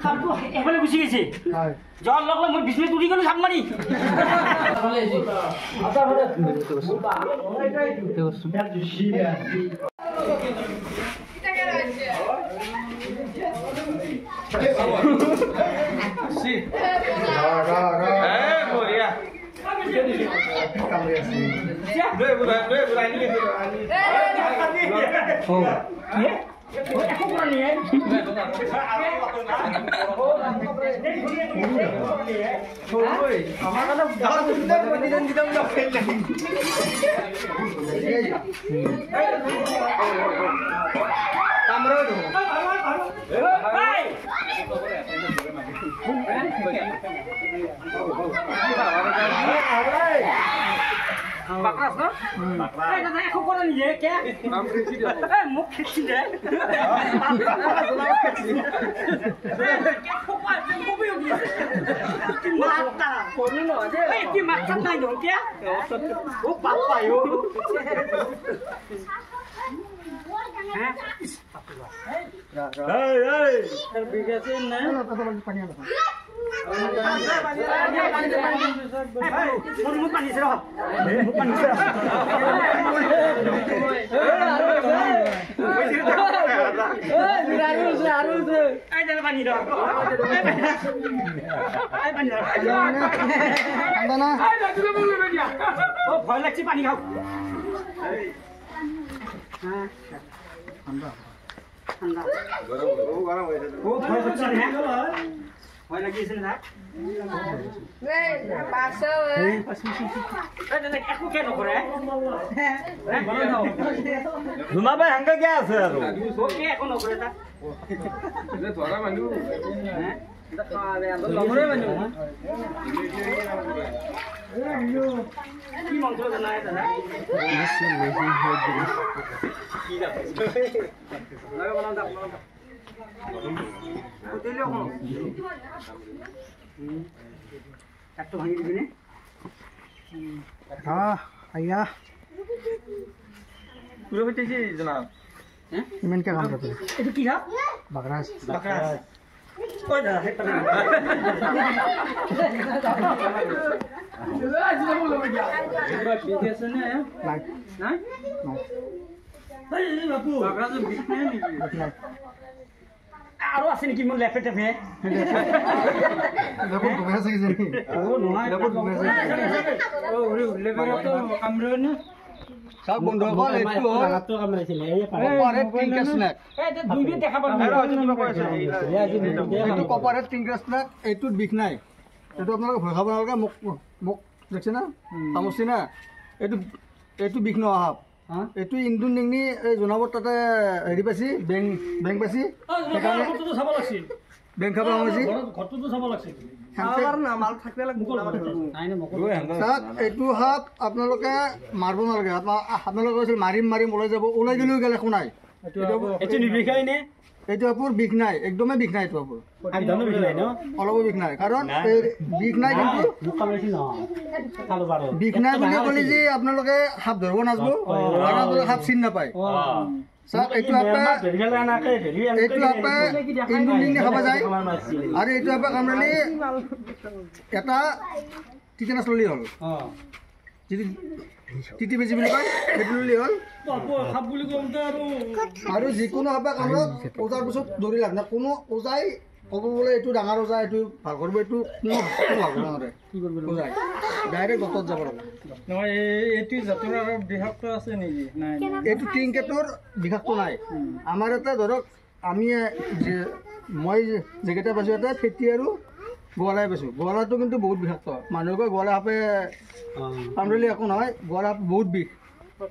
সাপটো এফালে গুচি গৈছে জ্বৰ লগ মই বিষ্ণু তুলি গলো সাপ মাৰি Bakras no? Bakras. Kata aku korang ni ke? Nam kecil dia. Muk kecil dia. Aku kuat, aku boleh dia. Mata. Korang no aje. Ki mata tak dong dia? Oh papa yo. Hey. Terbiasa ni. Murmut pani siro. Pani siro. Harus. Jangan pani dong. Pani. Andana. Oh, भय लाग्छ पानी खाऊ. ठण्डा. गरम भइसक्यो. ओ भय लाग्छ नि. भय लागिसक्यो नि. वे पासो वे. दादा एकु के नगरे? जुमा भाई हंगा क्या আছে আৰু ওকে একো নকৰে তা যে ধৰা মানুহ হে লগৰে মানুহ কি মন্ত্ৰ জানাই দাদা কি দাদা লাগা বনাও দা দিলে কোন কাটটো ভাঙি দিবি নে आया পুরো হইতেছি জনাব हैं इमेन क्या काम करते हैं ये की है बकरास ओए दा है पता लाइट ना भाई बापू बकरा तो बिकने नहीं आरो আছে নেকি মোৰ লেফট টেপে देखो घुमे से किसी नहीं ओ নহয় देखो घुमे से ओ লেভেল তো কামৰে না सब बंद हो गल एतु लागातो कामराइছিলে এই কপাৰেট টিংকাৰ স্ন্যাক এই যে দুই দিন দেখা পালো আৰু কিবা কৈছে এটু কপারেট টিংকার স্ন্যাক এটুত বিখ নাই এটু আপোনালোকে ভয় খাব নালাগে মোক দেখছে না সমস্যা না এটু বিখ ন আহাব এটু ইন্দুন নিংনি এই জনাবত তাতে হেৰি পাছি বেং পাছি সেইকাৰণে ঘৰটো চাব লাগছিল বেং খাব হৈছে ঘৰটো চাব লাগছিল আমাৰ না মাল থাকিলে লাগব নাই না মকল তাত এটু হাত আপোনালোকে মাৰিব নালাগে আপোনালোকে কৈছিল মাৰিম ওলাই যাব ওলাই গেলেও গেলে একো নাই এটো নিবিখাই নে এইটো আপুৰ বিষ নাই একদমেই বিষ নাই এইটো আপুৰ একদম বিখ নাই ন অলপো বিষ নাই কাৰণ বিষ নাই কিন্তু মুকাবেছি ন কালো বাৰো বিষ নাই বুলি ক'লে যে আপোনালোকে সাপ ধৰিব নাজাব কাৰণ আপোনালোকে সাপ চিন নাপায় চাওক এইটো আপে ইন্দুলিং খাব যায় আৰু এইটো আপে কামৰালি এটা টিটেনাছ ললি হ'ল যদি টিটি বেজি বুলি কয় সেইটো ললি হ'ল সাপ বুলি কওঁতে আৰু যিকোনো আপে কামৰত ওজাৰ পিছত দৌৰি লাভ নাই কোনো ওজাই ক'ব বোলে এইটো ডাঙৰ ওজা এইটো ভাল কৰিব এইটো কোনো ভাল কৰিব নোৱাৰে কি কৰিব ওজাই ডাইৰেক্ট গতত যাব লাগে নহয় এইটো জাতৰ বিষাক্ত আছে নেকি নাই এইটো টিংকেটৰ বিষাক্ত নাই আমাৰ এটা ধৰক আমি মই যেকেইটা পাইছোঁ এটা ফেটি আৰু গোৱালাই পাইছোঁ গোৱালাটো কিন্তু বহুত বিষাক্ত মানুহকে গোৱালা সাপে কামুৰিলে একো নহয় গোৱালা সাপ বহুত বিষ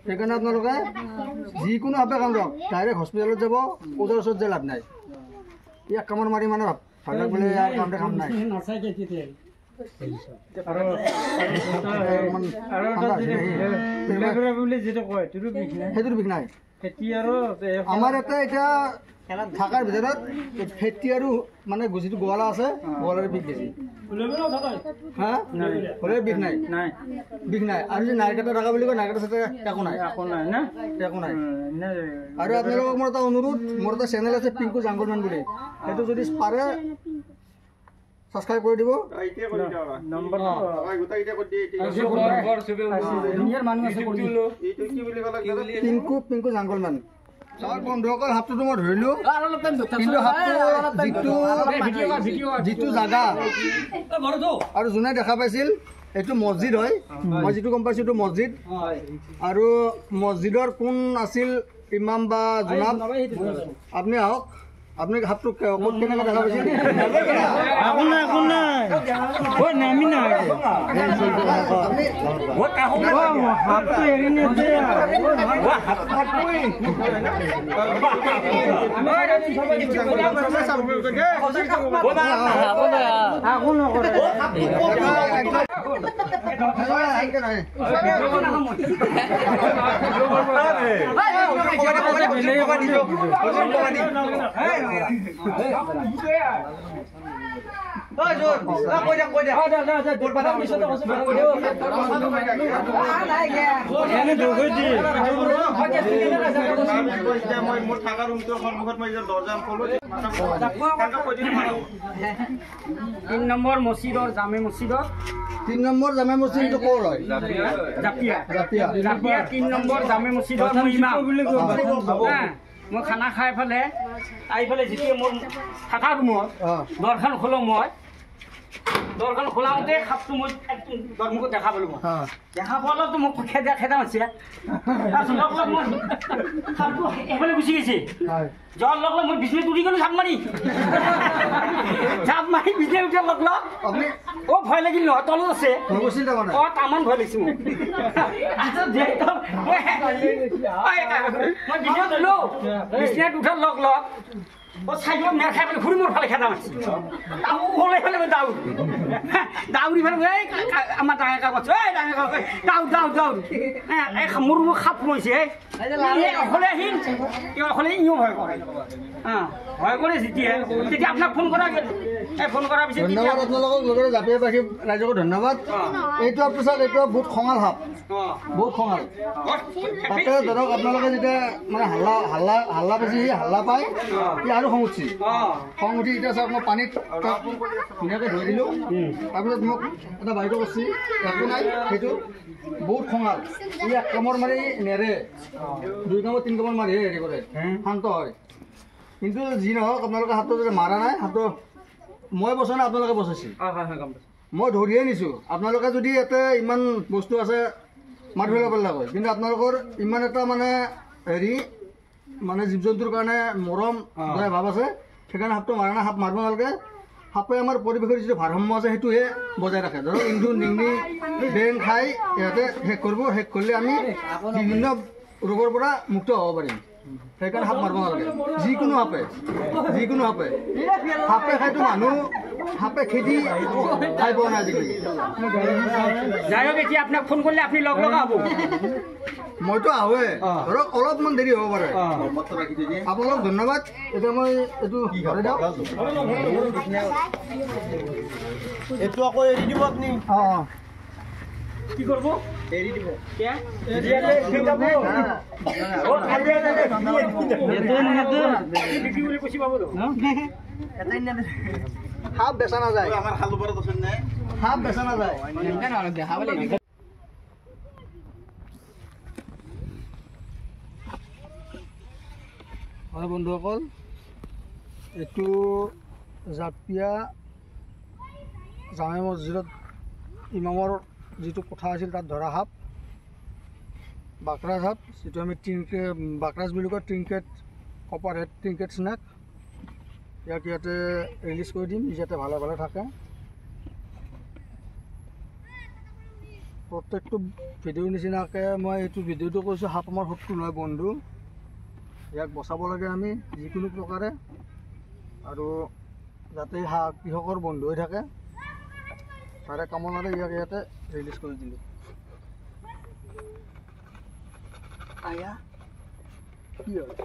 সেইকাৰণে আপোনালোকে যিকোনো সাপে কামুৰক ডাইৰেক্ট হস্পিটেলত যাব ওজাৰ ওচৰত যে লাভ নাই ইয়াক কামোৰ মাৰি মানে ভাল বোলে ইয়াৰ কামতে কাম নাই সেইটোৰ বিষ নাই খেতি আৰু আমাৰ ইয়াতে এতিয়া থাকাৰ ভিতৰত ফেটি আৰু মানে যিটো গোৱালা আছে গোৱালাৰ বিষ বেছি হা হ'লে বিষ নাই নাই বিষ নাই আৰু যদি নাৰিকটা থকা বুলি কয় নাৰিকটা চাতে একো নাই একো নাই না একো নাই আৰু আপোনালোকক মোৰ এটা অনুৰোধ মোৰ এটা চেনেল আছে পিংকু জাংগলমেন বুলি সেইটো যদি পাৰে ছাবস্ক্ৰাইব কৰি দিব পিংকু জাংগলমেন বন্ধুসকল হাতটো মই ধৰিলো কিন্তু যিটো জাগা আৰু যোনে দেখা পাইছিল এইটো মছজিদ হয় মই যিটো গম পাইছো এইটো মছজিদ আৰু মছজিদৰ কোন আছিল ইমাম বা জনাব আপুনি আহক আপুনি হাতটো ক'ত কেনেকৈ দেখা পাইছিল তিন নম্বৰ মছজিদৰ জামে মছজিদৰ 3 নম্বৰ জামে মছজিদটো ক'ৰ হয় জাপিয়া জাপিয়া জাপিয়া 3 নম্বৰ জামে মছজিদৰ মই ইমাম মই খানা খাই পেলাই আহি পেলাই যেতিয়া মোৰ থাকা ৰুমত দৰখন খোলো মই দৰখন খোলাওঁতে সাপটো মই মোক দেখা পালোঁ মই দেখা পোৱালৈতো মোক খেদা মাৰিছে তাৰপিছত লগ লগ মই সাপটো এইফালে গুচি গৈছে যোৱাৰ লগ লগ মই বিচনাত উঠি গ'লোঁ জাপ মাৰি বিচনাত উঠাৰ লগ লগ অ' ভয় লাগিল নহয় তলত আছে অ' তামান ভয় লাগিছে মোক মই বিচনাত উঠিলোঁ বিচনাত উঠাৰ লগ লগ চাইকেলত মেৰ খাই পেলাই ঘূৰি মোৰ ফালে খেদা মাৰিছে ওলাই পেলাই মই দাউৰি পেলাই আমাৰ ডাঙৰ কাগজ এই ডাঙৰ কাগজ দাউৰ এই মোৰ সাপ সোমাইছে অকলে আহিল অকলে ইও ভয় কৰে ভয় কৰে তেতিয়া আপোনাক ফোন কৰা ফোন কৰাৰ পিছত ধন্যবাদ আপোনালোকক লগতে জাপিয়াবাসী ৰাইজকো ধন্যবাদ এইটো পিছত এইটো বহুত খঙাল সাপ বহুত খঙাল তাতে ধৰক আপোনালোকে যেতিয়া মানে হাল্লা বেছি হাল্লা পায় সি আৰু খং উঠি এতিয়া চাওক মই পানীত ধুনীয়াকৈ ধৰি দিলোঁ তাৰপিছত মোক এটা বাইদেউ কৰিছে একো নাই সেইটো বহুত খঙাল ই 1 কামৰ মাৰি নেৰে 2 কামৰ 3 কামৰ মাৰি হেৰি কৰে শান্ত হয় কিন্তু যি নহওক আপোনালোকে হাতটো যদি মাৰা নাই হাতটো মই বচোৱা নাই আপোনালোকে বচাইছে মই ধৰিয়ে নিছোঁ আপোনালোকে যদি ইয়াতে ইমান বস্তু আছে মাৰি পেলাব পাৰিলে হয় কিন্তু আপোনালোকৰ ইমান এটা মানে হেৰি মানে জীৱ জন্তুৰ কাৰণে মৰম দয়া ভাৱ আছে সেইকাৰণে সাপটো মাৰা নাই সাপ মাৰিব নালাগে সাপে আমাৰ পৰিৱেশৰ যিটো ভাৰসাম্য আছে সেইটোহে বজাই ৰাখে ধৰক ইন্ধন নিংনি ড্ৰেইন খাই ইহঁতে শেষ কৰিব শেষ কৰিলে আমি বিভিন্ন ৰোগৰ পৰা মুক্ত হ'ব পাৰিম সেইকাৰণে সাপ মাৰিব নালাগে যিকোনো সাপে সাপে খাইতো মানুহ সাপে খেদি খাই পোৱা নাই আজিকালি যাই হোক এতিয়া আপোনাক ফোন কৰিলে আপুনি লগ লগা হ'ব মইতো আহোৱে ধৰক অলপমান দেৰি হ'ব পাৰে আপোনালোক ধন্যবাদ এতিয়া মই এইটো ঘৰে যাওঁ এইটো আকৌ এৰি দিব আপুনি অঁ কি কৰিব এৰি দিব সাপ বেচা নাযায় সাপ বেচা নাযায় হয় বন্ধুসকল এইটো জাপিয়া জামে মছজিদত ইমামৰ যিটো কোঠা আছিল তাত ধৰা সাপ বাকৰাজ সাপ যিটো আমি বাকৰাজ বুলি কয় ট্ৰিংকেট কপাৰ হেড ট্ৰিংকেট স্নেক ইয়াক ইয়াতে ৰিলিজ কৰি দিম যাতে ভালে ভালে থাকে প্ৰত্যেকটো ভিডিঅ'ৰ নিচিনাকৈ মই এইটো ভিডিঅ'টো কৈছোঁ সাপ আমাৰ শত্ৰু নহয় বন্ধু ইয়াক বচাব লাগে আমি যিকোনো প্ৰকাৰে আৰু যাতে কৃষকৰ বন্ধু হৈ থাকে তাৰে কামনাৰে ইয়াক ইয়াতে ৰিলিজ কৰি দিলোঁ কি হয়